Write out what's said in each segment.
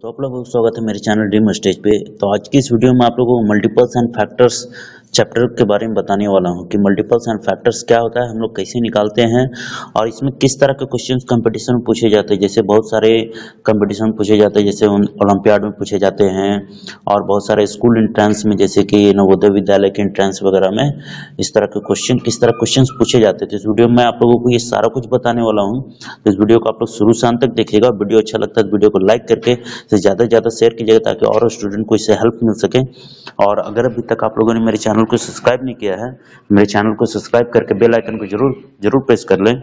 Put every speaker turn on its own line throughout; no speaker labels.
तो आप लोगों को स्वागत है मेरे चैनल ड्रीम स्टेज पे। तो आज की इस वीडियो में आप लोगों को मल्टीपल्स एंड फैक्टर्स चैप्टर के बारे में बताने वाला हूं कि मल्टीपल्स एंड फैक्टर्स क्या होता है, हम लोग कैसे निकालते हैं और इसमें किस तरह के क्वेश्चंस कंपटीशन में पूछे जाते हैं। जैसे बहुत सारे कंपटीशन पूछे जाते हैं, जैसे ओलंपियाड में पूछे जाते हैं और बहुत सारे स्कूल एंट्रेंस में, जैसे कि नवोदय विद्यालय के एंट्रेंस वगैरह में इस तरह के क्वेश्चन किस तरह क्वेश्चन पूछे जाते हैं। तो इस वीडियो में आप लोगों को ये सारा कुछ बताने वाला हूँ। तो इस वीडियो को आप लोग शुरू से अंत तक देखिएगा। वीडियो अच्छा लगता है तो वीडियो को लाइक करके ज़्यादा से ज़्यादा शेयर कीजिएगा ताकि और स्टूडेंट को इससे हेल्प मिल सके। और अगर अभी तक आप लोगों ने मेरे चैनल को सब्सक्राइब नहीं किया है, मेरे चैनल को सब्सक्राइब करके बेल आइकन को जरूर प्रेस कर लें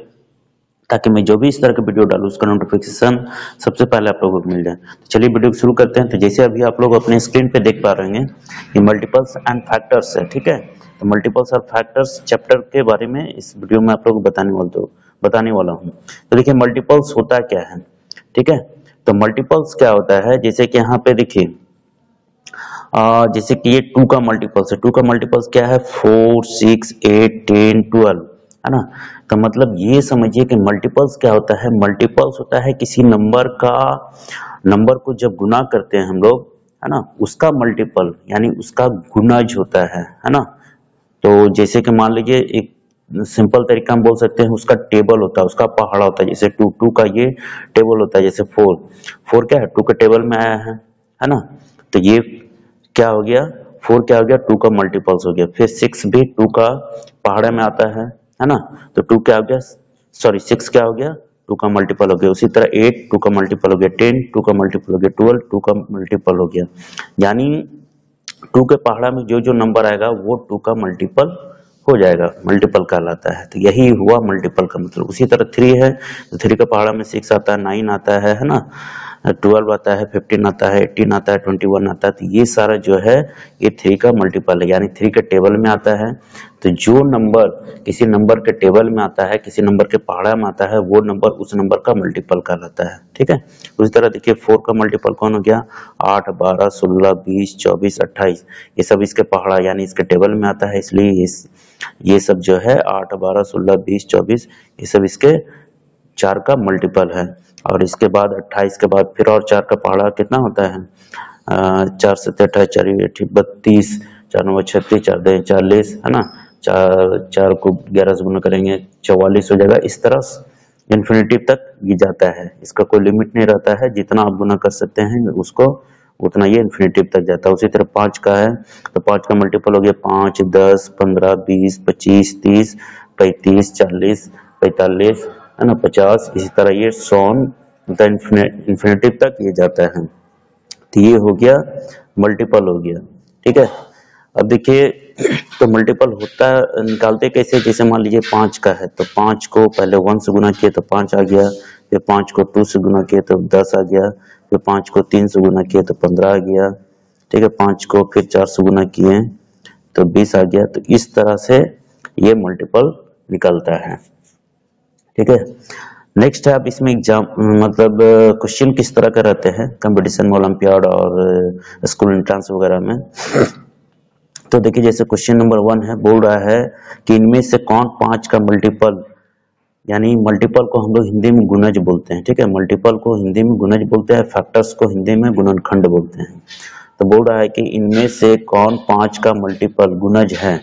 ताकि मैं जो भी इस तरह के वीडियो डालूं उसका नोटिफिकेशन सबसे पहले आप लोगों को मिल जाए। तो चलिए वीडियो को शुरू करते हैं। तो जैसे अभी आप लोग अपने स्क्रीन पे देख पा रहे हैं ये मल्टीपल्स एंड फैक्टर्स है, ठीक है। तो मल्टीपल्स और फैक्टर्स चैप्टर के बारे में इस वीडियो में आप लोग बताने वाला हूँ। तो देखिए मल्टीपल्स होता क्या है, ठीक है। तो मल्टीपल्स क्या होता है, जैसे कि यहाँ पे देखिए जैसे कि ये 2 का मल्टीपल्स है। 2 का मल्टीपल्स क्या है, 4, 6, 8, 10, 12, है ना। तो मतलब ये समझिए कि मल्टीपल्स क्या होता है। मल्टीपल्स होता है किसी नंबर को जब गुना करते हैं हम लोग, है ना, उसका मल्टीपल यानी उसका गुणज होता है ना। तो जैसे कि मान लीजिए एक सिंपल तरीका हम बोल सकते हैं, उसका टेबल होता है, उसका पहाड़ा होता है। जैसे 2 का ये टेबल होता है। जैसे 4 क्या है, 2 के टेबल में आया है ना। तो ये क्या हो गया, 4 क्या हो गया, 2 का मल्टीपल्स हो गया। फिर 6 भी 2 का पहाड़े में आता है ना। तो 2 क्या हो गया, सॉरी 6 क्या हो गया, 2 का मल्टीपल हो गया। उसी तरह 8 2 का मल्टीपल हो गया, 10 2 का मल्टीपल हो गया, 12 2 का मल्टीपल हो गया। यानी 2 के पहाड़ा में जो जो नंबर आएगा वो 2 का मल्टीपल हो जाएगा, मल्टीपल कहलाता है। तो यही हुआ मल्टीपल का मतलब। उसी तरह 3 है तो 3 का पहाड़ा में 6 आता है, 9 आता है ना, 12 आता है, 15 आता है, 18 आता है, 21 आता है। तो ये सारा जो है ये 3 का मल्टीपल है, यानी 3 के टेबल में आता है। तो जो नंबर किसी नंबर के टेबल में आता है, किसी नंबर के पहाड़ा में आता है, वो नंबर उस नंबर का मल्टीपल कहलाता है, ठीक है। उसी तरह देखिए 4 का मल्टीपल कौन हो गया, 8, 12, 16, 20, 24, 28, ये सब इसके पहाड़ा यानी इसके टेबल में आता है। इसलिए ये सब जो है 8, 12, 16, 20, 24 ये सब इसके 4 का मल्टीपल है। और इसके बाद 28 के बाद फिर और 4 का पहाड़ा कितना होता है, 4 से 28, 4 32, 4 9 36, 4 10 40, है ना। 4 को 11 से गुना करेंगे 44 हो जाएगा। इस तरह इन्फिनिटिव तक ये जाता है, इसका कोई लिमिट नहीं रहता है। जितना आप गुना कर सकते हैं उसको उतना ये इन्फिनिटिव तक जाता है। उसी तरह 5 का है तो 5 का मल्टीपल हो गया 5, 10, 15, 20, 25, 30, 35, 40, 45, है ना, 50। इसी तरह ये 100 इन्फिनिटिव तक ये जाता है। तो ये हो गया मल्टीपल हो गया, ठीक है। अब देखिए तो मल्टीपल होता निकालते कैसे, जैसे मान लीजिए 5 का है तो 5 को पहले 1 से गुना किए तो 5 आ गया, फिर 5 को 2 से गुना किए तो 10 आ गया, फिर 5 को 3 से गुना किए तो 15 आ गया, ठीक है। 5 को फिर 4 से गुना किए तो 20 आ गया। तो इस तरह से ये मल्टीपल निकलता है, ठीक है। नेक्स्ट है, अब इसमें एग्जाम मतलब क्वेश्चन किस तरह का रहते हैं कंपटीशन में, ओलंपियाड और स्कूल एंट्रेंस वगैरह में। तो देखिए जैसे क्वेश्चन नंबर 1 है, बोल रहा है कि इनमें से कौन 5 का मल्टीपल, यानी मल्टीपल को हम लोग हिंदी में गुणज बोलते हैं, ठीक है। मल्टीपल को हिंदी में गुणज बोलते हैं, फैक्टर्स को हिंदी में गुणनखंड बोलते हैं। तो बोल रहा है कि इनमें से कौन 5 का मल्टीपल गुणज है,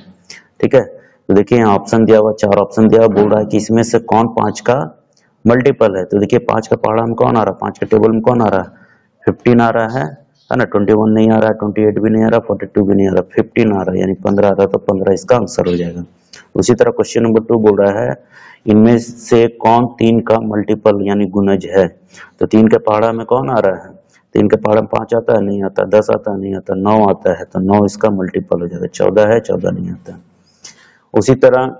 ठीक है। तो देखिए यहाँ ऑप्शन दिया हुआ, 4 ऑप्शन दिया हुआ। बोल रहा है कि इसमें से कौन 5 का मल्टीपल है। तो देखिए 5 का पहाड़ा में कौन आ रहा है, 5 के टेबल में कौन आ रहा है, 15 आ रहा है ना, 21 नहीं आ रहा है, 28 भी नहीं आ रहा, 42 भी नहीं आ रहा, 15 आ रहा है, यानी 15 आ रहा है। तो 15 इसका आंसर हो जाएगा। उसी तरह क्वेश्चन नंबर 2 बोल रहा है इनमें से कौन 3 का मल्टीपल यानी गुणज है। तो 3 के पहाड़ा में कौन आ रहा है, 3 के पहाड़ा में 5 आता है, नहीं आता, 10 आता है, नहीं आता, 9 आता है, तो 9 इसका मल्टीपल हो जाएगा। 14 है, 14 नहीं आता। उसी तरह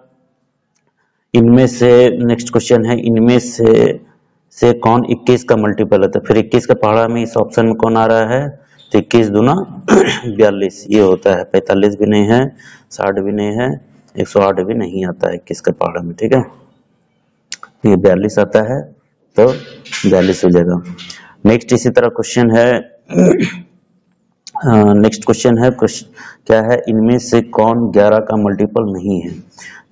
इनमें से नेक्स्ट क्वेश्चन है, इनमें से कौन 21 का मल्टीपल है। तो फिर 21 का पहाड़ा में इस ऑप्शन में कौन आ रहा है, तो 21 दूना 42 ये होता है। 45 भी नहीं है, 60 भी नहीं है, 108 भी नहीं आता है 21 का पहाड़ा में, ठीक है। ये 42 आता है तो 42 हो जाएगा। नेक्स्ट इसी तरह क्वेश्चन है, नेक्स्ट क्वेश्चन है क्या है, इनमें से कौन 11 का मल्टीपल नहीं है।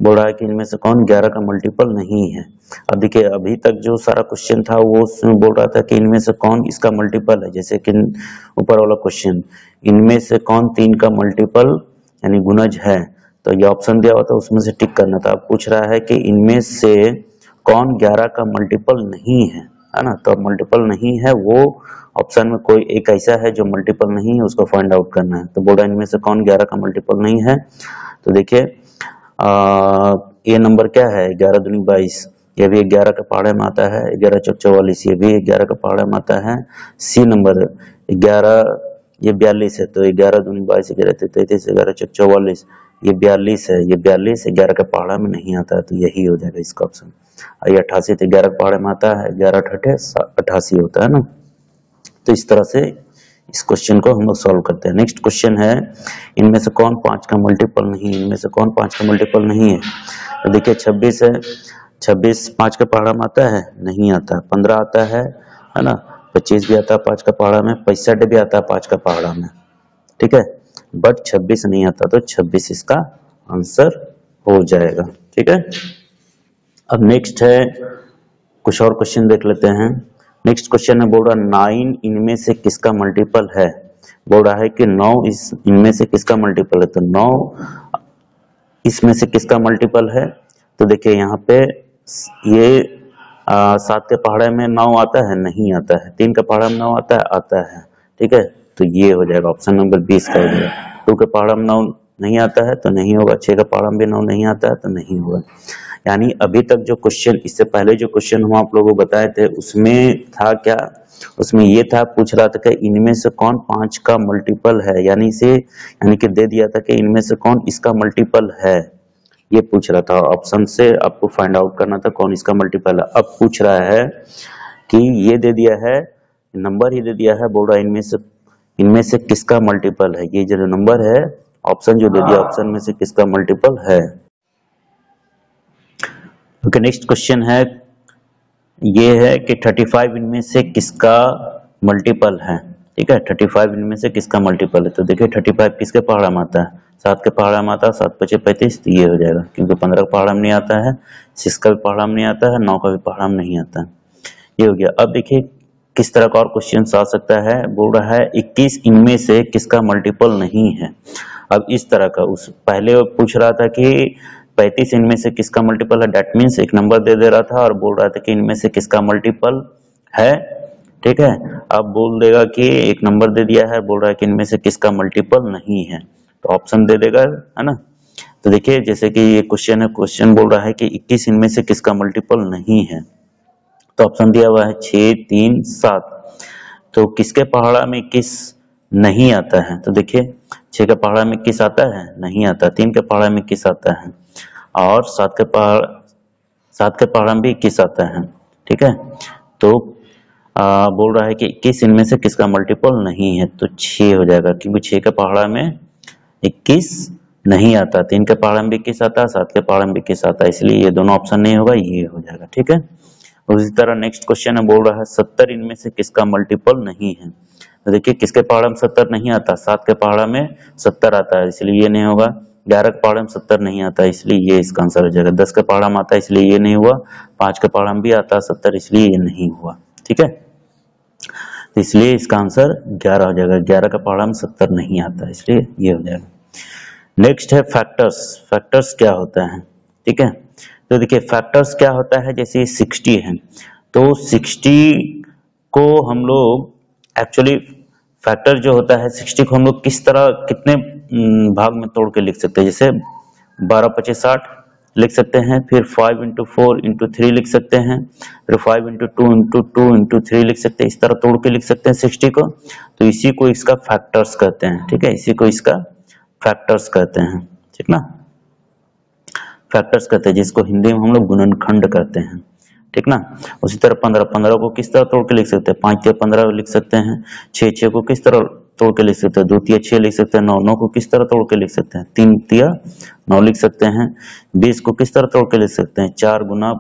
बोल रहा है कि इनमें से कौन 11 का मल्टीपल नहीं है। अब देखिए अभी तक जो सारा क्वेश्चन था वो उसमें बोल रहा था कि इनमें से कौन इसका मल्टीपल है, जैसे कि ऊपर वाला क्वेश्चन, इनमें से कौन 3 का मल्टीपल यानी गुणज है, तो ये ऑप्शन दिया हुआ था उसमें से टिक करना था। अब पूछ रहा है कि इनमें से कौन 11 का मल्टीपल नहीं है ना, तो अब मल्टीपल नहीं है वो ऑप्शन में कोई एक ऐसा है जो मल्टीपल नहीं है, उसको फाइंड आउट करना है। तो बोल रहा है इनमें से कौन 11 का मल्टीपल नहीं है, तो देखिए ये नंबर क्या है 11 दूनी 22, ये भी 11 का पहाड़े में आता है, 11 चौक 44, ये भी 11 का पहाड़े में आता है। सी नंबर 11 ये 42 है, तो 11 दूनी 22, 11 33, 11 चौक 44, ये 42 है, ये 42 11 का पहाड़ा में नहीं आता है, तो यही हो जाएगा इसका ऑप्शन। ये 88 तो 11 का पहाड़े में आता है, 11 अठे 88 होता है ना। तो इस तरह से इस क्वेश्चन को हम लोग सॉल्व करते हैं। नेक्स्ट क्वेश्चन है इनमें से कौन 5 का मल्टीपल नहीं है, इनमें से कौन 5 का मल्टीपल नहीं है, तो देखिए 26 है, 26 5 का पहाड़ा में आता है, नहीं आता। 15 आता है ना, 25 भी आता है 5 का पहाड़ा में, 65 भी आता है 5 का पहाड़ा में, ठीक है, बट 26 नहीं आता, तो 26 इसका आंसर हो जाएगा, ठीक है। अब नेक्स्ट है कुछ और क्वेश्चन देख लेते हैं। नेक्स्ट क्वेश्चन है बोल रहा 9 इनमें से किसका मल्टीपल है, बोल रहा है कि 9 इनमें से किसका मल्टीपल है, तो 9 इसमें से किसका मल्टीपल है, तो देखिए यहाँ पे ये 7 के पहाड़े में 9 आता है, नहीं आता है। 3 के पहाड़े में 9 आता है, ठीक है, तो ये हो जाएगा ऑप्शन नंबर 20 का हो जाएगा। 2 के पहाड़े में 9 नहीं आता है तो नहीं होगा, 6 का पहाड़ा में भी 9 नहीं आता है तो नहीं होगा। यानी अभी तक जो क्वेश्चन, इससे पहले जो क्वेश्चन हम आप लोगों को बताए थे उसमें था क्या, उसमें ये था, पूछ रहा था कि इनमें से कौन 5 का मल्टीपल है, यानी कि दे दिया था कि इनमें से कौन इसका मल्टीपल है, ये पूछ रहा था। ऑप्शन से आपको फाइंड आउट करना था कौन इसका मल्टीपल है। अब पूछ रहा है कि ये दे दिया है, नंबर ही दे दिया है, बोल रहा है इनमें से किसका मल्टीपल है, ये जो नंबर है ऑप्शन जो दे दिया, ऑप्शन में से किसका मल्टीपल है। ओके, नेक्स्ट क्वेश्चन है, ये है कि 35 इनमें से किसका मल्टीपल है, ठीक है, 35 इनमें से किसका मल्टीपल है, तो देखिए 35 किसके पहाड़ा में आता है, 7 के पहाड़ा में आता है, 7 5 35, तो ये हो जाएगा, क्योंकि 15 का पहाड़ा में नहीं आता है, 6 का भी पहाड़ा में नहीं आता है, 9 का भी पहाड़ा में नहीं आता है, ये हो गया। अब देखिए किस तरह का और क्वेश्चन आ सकता है, बोल रहा है 21 इनमें से किसका मल्टीपल नहीं है। अब इस तरह का, उस पहले पूछ रहा था कि 35 इनमें से किसका मल्टीपल है, डेट मीन्स एक नंबर दे रहा था और बोल रहा था कि इनमें से किसका मल्टीपल है, ठीक है। अब बोल देगा कि एक नंबर दे दिया है, बोल रहा है कि इनमें से किसका मल्टीपल नहीं है, तो ऑप्शन दे देगा, है ना। तो देखिए जैसे कि ये क्वेश्चन है, क्वेश्चन बोल रहा है कि 21 इनमें से किसका मल्टीपल नहीं है, तो ऑप्शन दिया हुआ है 6 3 7, तो किसके पहाड़ा में 21 नहीं आता है, तो देखिए 6 के पहाड़ा में 21 आता है, नहीं आता। 3 के पहाड़ा में 21 आता है और 7 के पहाड़ा में भी 21 आता है, ठीक है। तो बोल रहा है कि 21 इनमें से किसका मल्टीपल नहीं है, तो 6 हो जाएगा, क्योंकि 6 के पहाड़ा में 21 नहीं आता, 3 के पहाड़ा में भी 21 आता है, 7 के पहाड़ा में भी 21 आता है, इसलिए ये दोनों ऑप्शन नहीं होगा, ये हो जाएगा, ठीक है। उसी तरह नेक्स्ट क्वेश्चन है, बोल रहा है 70 इनमें से किसका मल्टीपल नहीं है, तो देखिए किसके पहाड़ा में 70 नहीं आता, 7 के पहाड़ा में 70 आता है, इसलिए ये नहीं होगा। 11 के पहाड़ा में 70 नहीं आता, इसलिए ये इसका आंसर हो जाएगा। 10 के पहाड़ा में आता है, इसलिए ये नहीं हुआ। 5 के पहाड़ा में भी आता है 70, इसलिए ये नहीं हुआ, ठीक है। तो इसलिए इसका आंसर 11 हो जाएगा, 11 का पहाड़ा में 70 नहीं आता, इसलिए ये हो जाएगा। नेक्स्ट है फैक्टर्स। फैक्टर्स क्या होता है, ठीक है, तो देखिए फैक्टर्स क्या होता है, जैसे 60 है, तो 60 को हम लोग एक्चुअली फैक्टर जो होता है 60 को हम लोग किस तरह कितने भाग में तोड़ के लिख सकते हैं, जैसे 12 25 60 लिख सकते हैं, फिर 5 into 4 into 3 लिख सकते हैं, फिर 5 into 2 into 2 into 3 लिख सकते हैं, इस तरह तोड़ के लिख सकते हैं 60 को। तो इसी को इसका फैक्टर्स कहते हैं, ठीक है, इसी को इसका फैक्टर्स कहते हैं, ठीक ना, फैक्टर्स कहते हैं, जिसको हिंदी में हम लोग गुणनखंड कहते हैं, ठीक ना। उसी तरह 15 को किस तरह तोड़ के लिख सकते हैं, 5 15 लिख सकते हैं, 6 को किस तरह तोड़ के लिख सकते हैं, 2 6 लिख सकते हैं, 9 को किस तरह तोड़ के लिख सकते हैं, 3 9 लिख सकते हैं, 20 को किस तरह तोड़ के लिख सकते हैं, 4 गुना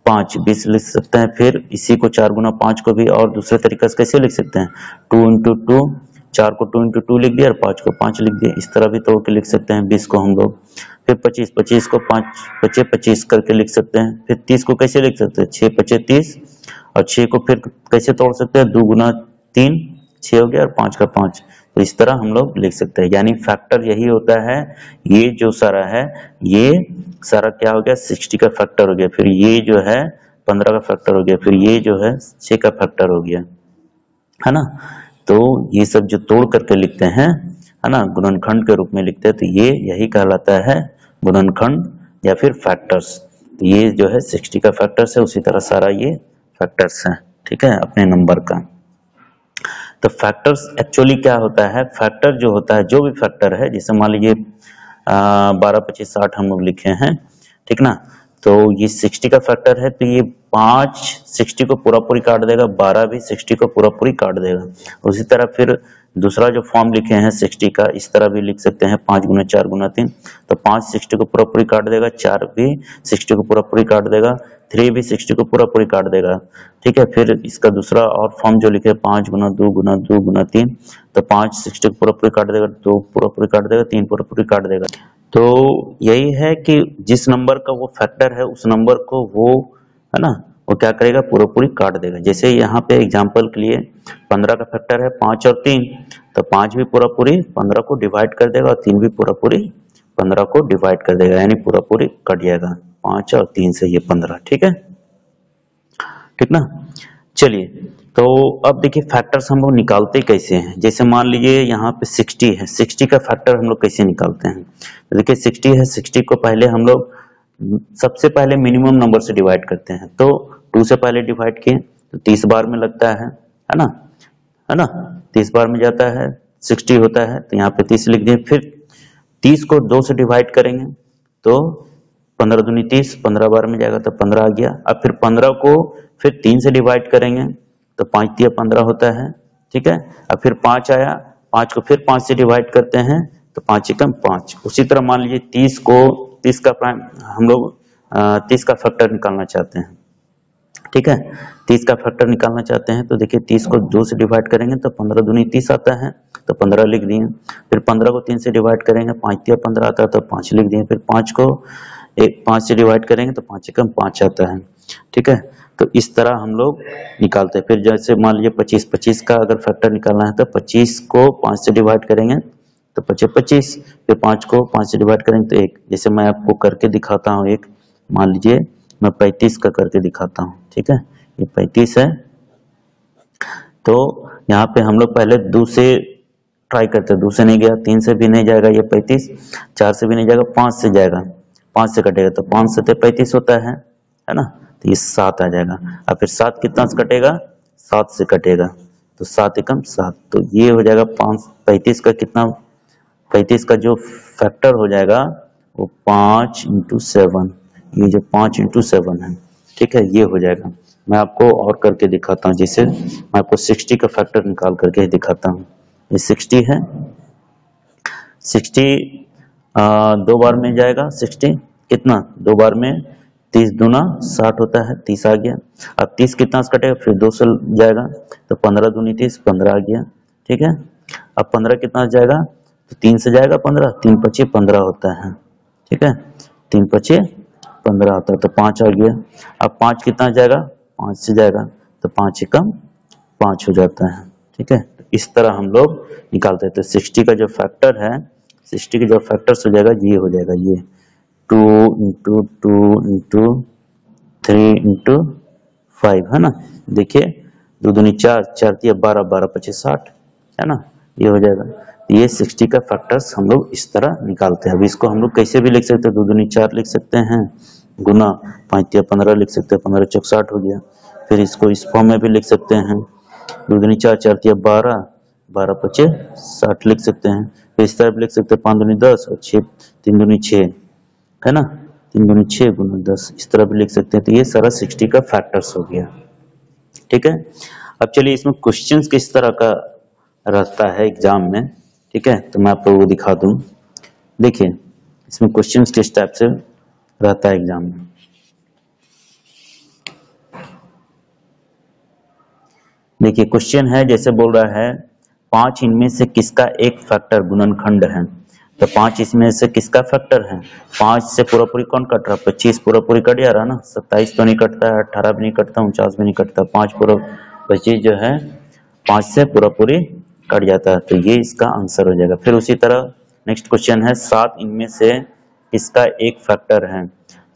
5 20 लिख सकते हैं, फिर इसी को 4 गुना 5 को भी और दूसरे तरीके से कैसे लिख सकते हैं, 2 into 2, 4 को 2 into 2 लिख दिया और 5 को 5 लिख दिया, इस तरह भी तोड़ के लिख सकते हैं 20 को हम लोग। फिर 25, 25 को 5 25 25 करके लिख सकते हैं। फिर 30 को कैसे लिख सकते हैं, 6 25 30, और 6 को फिर कैसे तोड़ सकते हैं, 2 गुना 3 6 हो गया, और 5 का 5। तो इस तरह हम लोग लिख सकते हैं, यानी फैक्टर यही होता है। ये जो सारा है, ये सारा क्या हो गया, 60 का फैक्टर हो गया, फिर ये जो है 15 का फैक्टर हो गया, फिर ये जो है 6 का फैक्टर हो गया, है ना। तो ये सब जो तोड़ करके लिखते हैं, है ना, गुणनखंड के रूप में लिखते हैं, तो ये यही कहलाता है गुणनखंड या फिर फैक्टर्स। ये जो है 60 का फैक्टर्स है, उसी तरह सारा ये फैक्टर्स है, ठीक है, अपने नंबर का। तो फैक्टर्स एक्चुअली क्या होता है, फैक्टर जो होता है, जो भी फैक्टर है, जैसे मान लीजिए 12 25 60 हम लोग लिखे हैं, ठीक ना। तो ये 60 का फैक्टर है, तो ये 5 60 को पूरा पूरी काट देगा, 12 भी 60 को पूरा पूरी काट देगा। उसी तरह फिर दूसरा जो फॉर्म लिखे हैं 60 का, इस तरह भी लिख सकते हैं, 5 गुना 4 गुना 3, तो 5 60 को पूरा पूरी काट देगा, 4 भी 60 को पूरा पूरी काट देगा, 3 भी 60 को पूरा पूरी काट देगा, ठीक है। फिर इसका दूसरा और फॉर्म जो लिखे 5 गुना 2 गुना 2 गुना 3, तो 5 60 को पूरा पूरी काट देगा, 2 पूरा पूरी काट देगा, 3 पूरा पूरी काट देगा। तो यही है कि जिस नंबर का वो फैक्टर है, उस नंबर को वो, है ना, वो क्या करेगा, पूरा पूरी काट देगा। जैसे यहाँ पे एग्जांपल के लिए 15 का फैक्टर है 5 और 3, तो 5 भी पूरा पूरी 15 को डिवाइड कर देगा, और 3 भी पूरा पूरी 15 को डिवाइड कर देगा, यानी पूरा पूरी कट जाएगा 5 और 3 से ये 15, ठीक है, ठीक ना। चलिए, तो अब देखिए फैक्टर्स हम लोग निकालते कैसे हैं। जैसे मान लीजिए यहाँ पे 60 है, 60 का फैक्टर हम लोग कैसे निकालते हैं, तो देखिए 60 है, 60 को पहले हम लोग सबसे पहले मिनिमम नंबर से डिवाइड करते हैं, तो 2 से पहले डिवाइड किए तो 30 बार में लगता है ना, है ना, 30 बार में जाता है, 60 होता है, तो यहाँ पे 30 लिख दिए। फिर 30 को 2 से डिवाइड करेंगे तो 15 दूनी 30, 15 बार में जाएगा तो 15 आ गया। अब फिर 15 को फिर 3 से डिवाइड करेंगे तो 5 तिया 15 होता है, ठीक है। अब फिर 5 आया, 5 को फिर 5 से डिवाइड करते हैं तो 5 एकम 5। उसी तरह मान लीजिए 30 का प्राइम हम लोग 30 का फैक्टर निकालना चाहते हैं, ठीक है, 30 का फैक्टर निकालना चाहते हैं, तो देखिए 30 को 2 से डिवाइड करेंगे तो 15 दूनी 30 आता है, तो 15 लिख दिए। फिर 15 को 3 से डिवाइड करेंगे, 5 तिया 15 आता है, तो 5 लिख दिए। फिर 5 को 5 से डिवाइड करेंगे तो 5 एकम 5 आता है, ठीक है। तो इस तरह हम लोग निकालते हैं। फिर जैसे मान लीजिए 25 का अगर फैक्टर निकालना है तो 25 को 5 से डिवाइड करेंगे तो 25 25, फिर 5 को 5 से डिवाइड करेंगे तो 1। जैसे मैं आपको करके दिखाता हूँ, एक मान लीजिए मैं 35 का करके दिखाता हूँ, ठीक है, ये 35 है। तो यहाँ पे हम लोग पहले 2 से ट्राई करते हैं, 2 से नहीं गया, 3 से भी नहीं जाएगा ये 35, 4 से भी नहीं जाएगा, 5 से जाएगा, 5 से कटेगा तो 5 से 35 होता है ना, तो ये 7 आ जाएगा। अब फिर 7 कितना से कटेगा, 7 से कटेगा, तो 7 एकम 7, तो ये हो जाएगा 35 का कितना, 35 का जो फैक्टर हो जाएगा वो 5 इंटू 7, ये जो 5 इंटू 7 है, ठीक है, ये हो जाएगा। मैं आपको और करके दिखाता हूँ, जैसे मैं आपको 60 का फैक्टर निकाल करके दिखाता हूँ। ये 60 है, 60 2 बार में जाएगा, 60 कितना 2 बार में 30 दूना 60 होता है, 30 आ गया। अब 30 कितना से कटेगा, फिर 2 से जाएगा तो 15 दूनी 30, 15 आ गया, ठीक है। अब 15 कितना से जाएगा, तो 3 से जाएगा 15, 3 पचे 15 होता है, ठीक है, 3 पचे 15 होता है, तो 5 आ गया। अब 5 कितना जाएगा, 5 से जाएगा तो 5 एकम 5 हो जाता है, ठीक है। इस तरह हम लोग निकालते हैं। तो 60 का जो फैक्टर है, 60 का जो फैक्टर हो जाएगा ये हो जाएगा, ये 2 इंटू 2 इंटू 3 इंटू 5, है ना। देखिए 2 दूनी 4, 4 तिया 12, 12 पचे 60, है ना, ये हो जाएगा। ये 60 का फैक्टर्स हम लोग इस तरह निकालते हैं। अब इसको हम लोग कैसे भी लिख सकते हैं, 2 दूनी 4 लिख सकते हैं, गुना 5 तिया 15 लिख सकते हैं, 15 चौक 60 हो गया। फिर इसको इस फॉर्म में भी लिख सकते हैं, 2 दूनी 4, 4 तिया 12, 12 पचे 60 लिख सकते हैं। फिर इस तरह भी लिख सकते हैं, 5 दूनी 10 और 6 3 दूनी 6, है ना, 3 दूनी 6 गुना 10, इस तरह भी लिख सकते हैं। तो ये सारा 60 का फैक्टर्स हो गया, ठीक है। अब चलिए इसमें क्वेश्चंस किस तरह का रहता है एग्जाम में, ठीक है, तो मैं आप लोगों को दिखा दूं। देखिए इसमें क्वेश्चंस किस टाइप से रहता है एग्जाम में। देखिए क्वेश्चन है, जैसे बोल रहा है 5 इनमें से किसका एक फैक्टर गुणनखंड है। तो 5 इसमें से किसका फैक्टर है? 5 से पूरा पूरी कौन कट रहा है? 25 पूरा पूरी कट जा रहा है ना, 27 तो नहीं कटता है, 18 भी नहीं कटता, 49 भी नहीं कटता, 5 पूरा 25 जो है 5 से पूरा पूरी कट जाता है, तो ये इसका आंसर हो जाएगा। फिर उसी तरह नेक्स्ट क्वेश्चन है 7 इनमें से किसका एक फैक्टर है?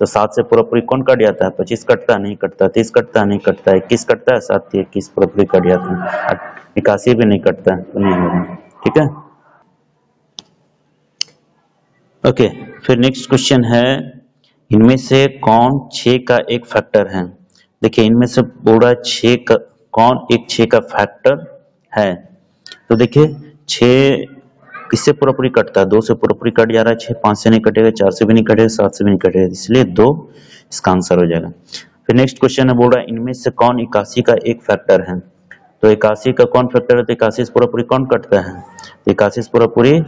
तो 7 से पूरा पूरी कौन कट जाता है? 25 कटता नहीं कटता, 30 कटता नहीं कटता, 21 कटता है, 7 21 पूरा पूरी कट जाता है, 81 भी नहीं कटता है, तो नहीं होगा। ठीक है, ओके। फिर नेक्स्ट क्वेश्चन है इनमें से कौन 6 का एक फैक्टर है? देखिए इनमें से पूरा 6 का कौन एक 6 का फैक्टर है? तो देखिए 6 किससे पूरा पूरी कटता है? 2 से पूरा पूरी कट जा रहा है, 6 5 से नहीं कटेगा, 4 से भी नहीं कटेगा, 7 से भी नहीं कटेगा, इसलिए 2 इसका आंसर हो जाएगा। फिर नेक्स्ट क्वेश्चन है बोल रहा है इनमें से कौन 81 का एक फैक्टर है? तो 81 का कौन फैक्टर है? तो 81 से पूरा पूरी कौन कटता है? तो 81 से पूरा पूरी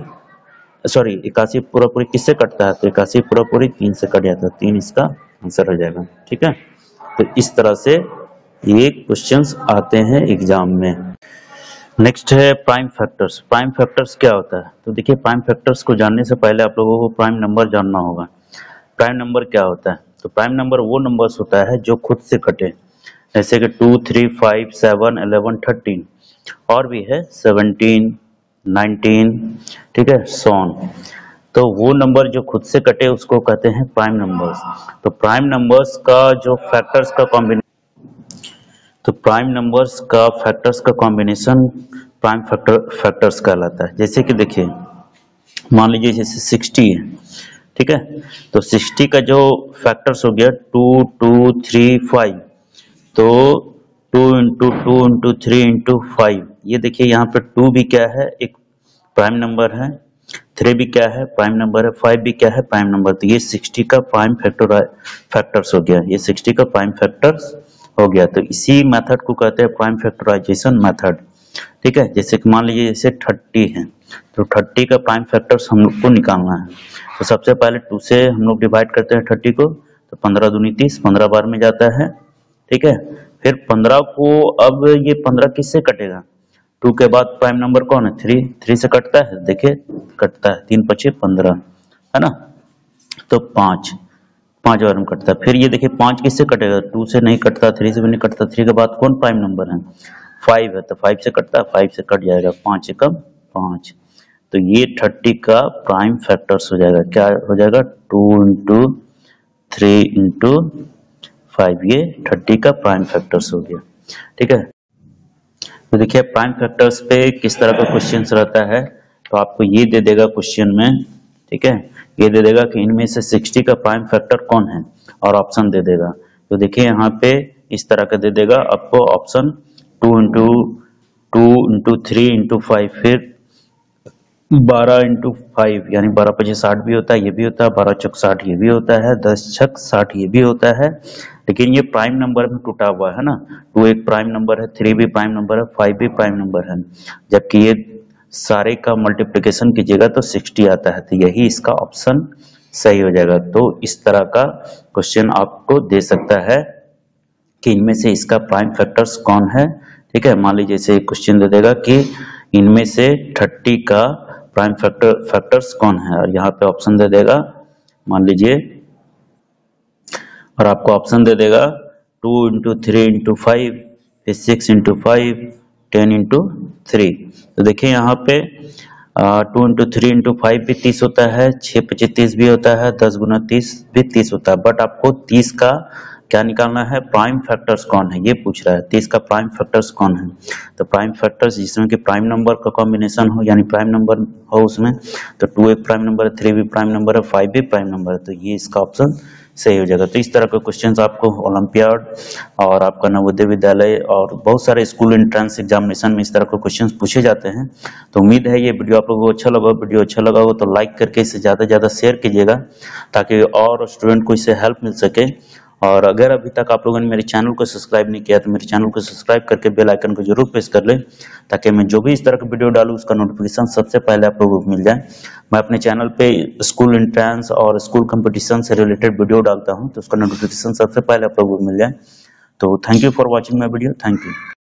81 पूरा पूरी किससे कटता है? तो 81 पूरा पूरी 3 से कट जाता है, 3 इसका आंसर हो जाएगा। ठीक है, तो इस तरह से ये क्वेश्चंस आते हैं एग्जाम में। नेक्स्ट है प्राइम फैक्टर्स। प्राइम फैक्टर्स क्या होता है? तो देखिए प्राइम फैक्टर्स को जानने से पहले आप लोगों को प्राइम नंबर जानना होगा। प्राइम नंबर क्या होता है? तो प्राइम नंबर वो नंबर्स होता है जो खुद से कटे, जैसे कि 2 3 5 7 11 13, और भी है 17 19, ठीक है, सॉन। तो वो नंबर जो खुद से कटे उसको कहते हैं प्राइम नंबर्स। तो प्राइम नंबर्स का जो फैक्टर्स का कॉम्बिनेशन, तो प्राइम नंबर्स का फैक्टर्स का कॉम्बिनेशन प्राइम फैक्टर्स कहलाता है। जैसे कि देखिए मान लीजिए जैसे 60 है, ठीक है, तो 60 का जो फैक्टर्स हो गया 2 2 3 5, तो 2 इंटू 2 इंटू 3 इंटू 5, ये देखिए यहाँ पे 2 भी क्या है? एक प्राइम नंबर है, 3 भी क्या है? प्राइम नंबर है, 5 भी क्या है? Prime number. तो ये 60 का प्राइम फैक्टर्स हो गया, ये 60 का प्राइम फैक्टर्स हो गया। तो इसी मेथड को कहते हैं प्राइम फैक्टराइजेशन मेथड। ठीक है, जैसे कि मान लीजिए जैसे 30 है, तो 30 का प्राइम फैक्टर्स हम लोग को निकालना है। तो सबसे पहले 2 से हम लोग डिवाइड करते हैं 30 को, तो 15 दूनी 30, 15 बार में जाता है। ठीक है, फिर 15 को, अब ये 15 किससे कटेगा? 2 के बाद प्राइम नंबर कौन है? 3 से कटता है, देखिए कटता है, 3 5 15, है ना, तो 5 बार में कटता है। फिर ये देखिए 5 किससे कटेगा? 2 से नहीं कटता, 3 से भी नहीं कटता, 3 के बाद कौन प्राइम नंबर है? 5 है, तो 5 से कटता है, 5 से कट जाएगा, 5 से कम 5। तो ये 30 का प्राइम फैक्टर्स हो जाएगा। क्या हो जाएगा? 2 इंटू 3 इंटू 5, ये 30 का प्राइम फैक्टर्स हो गया। ठीक है, तो देखिए प्राइम फैक्टर्स पे किस तरह का क्वेश्चन रहता है, तो आपको ये दे देगा क्वेश्चन में। ठीक है, ये दे देगा कि इनमें से 60 का प्राइम फैक्टर कौन है, और ऑप्शन दे देगा। तो देखिए यहाँ पे इस तरह का दे देगा आपको ऑप्शन 2 इंटू 3 इंटू 5, फिर 12 इंटू 5 यानी 12 5 60 भी होता है, ये भी होता है, 12 चौक 60 ये भी होता है, 10 छक 60 ये भी होता है। लेकिन ये प्राइम नंबर में टूटा हुआ है ना, 2 एक प्राइम नंबर है, 3 भी प्राइम नंबर है, 5 भी प्राइम नंबर है, जबकि ये सारे का मल्टीप्लिकेशन कीजिएगा तो 60 आता है, तो यही इसका ऑप्शन सही हो जाएगा। तो इस तरह का क्वेश्चन आपको दे सकता है कि इनमें से इसका प्राइम फैक्टर्स कौन है। ठीक है, मान लीजिए जैसे क्वेश्चन दे देगा कि इनमें से 30 का प्राइम फैक्टर्स कौन है, और यहाँ पे ऑप्शन दे देगा, मान लीजिए, और आपको ऑप्शन दे देगा 2 इंटू 3 इंटू 5, फिर 6 इंटू 5, 10 इंटू 3। तो देखिए यहाँ पे 2 इंटू 3 इंटू 5 भी 30 होता है, 6 25 30 भी होता है, 10 गुना 30 भी 30 होता है, बट आपको 30 का क्या निकालना है? प्राइम फैक्टर्स कौन है, ये पूछ रहा है। 30 का प्राइम फैक्टर्स कौन है? तो प्राइम फैक्टर्स जिसमें कि प्राइम नंबर का कॉम्बिनेशन हो, यानी प्राइम नंबर हो उसमें, तो 2 एक प्राइम नंबर है, 3 भी प्राइम नंबर है, 5 भी प्राइम नंबर है, तो ये इसका ऑप्शन सही हो जाएगा। तो इस तरह के क्वेश्चंस आपको ओलंपियाड और आपका नवोदय विद्यालय और बहुत सारे स्कूल एंट्रेंस एग्जामिनेशन में इस तरह के क्वेश्चंस पूछे जाते हैं। तो उम्मीद है ये वीडियो आप लोगों को अच्छा लगा। वीडियो अच्छा लगा हो तो लाइक करके इसे ज़्यादा से ज़्यादा शेयर कीजिएगा, ताकि और स्टूडेंट को इससे हेल्प मिल सके। और अगर अभी तक आप लोगों ने मेरे चैनल को सब्सक्राइब नहीं किया तो मेरे चैनल को सब्सक्राइब करके बेल आइकन को जरूर प्रेस कर लें, ताकि मैं जो भी इस तरह का वीडियो डालूं उसका नोटिफिकेशन सबसे पहले आप लोगों को मिल जाए। मैं अपने चैनल पे स्कूल एंट्रेंस और स्कूल कंपटीशन से रिलेटेड वीडियो डालता हूं, तो उसका नोटिफिकेशन सबसे पहले आप लोगों को मिल जाए। तो thank you for watching my video. Thank you.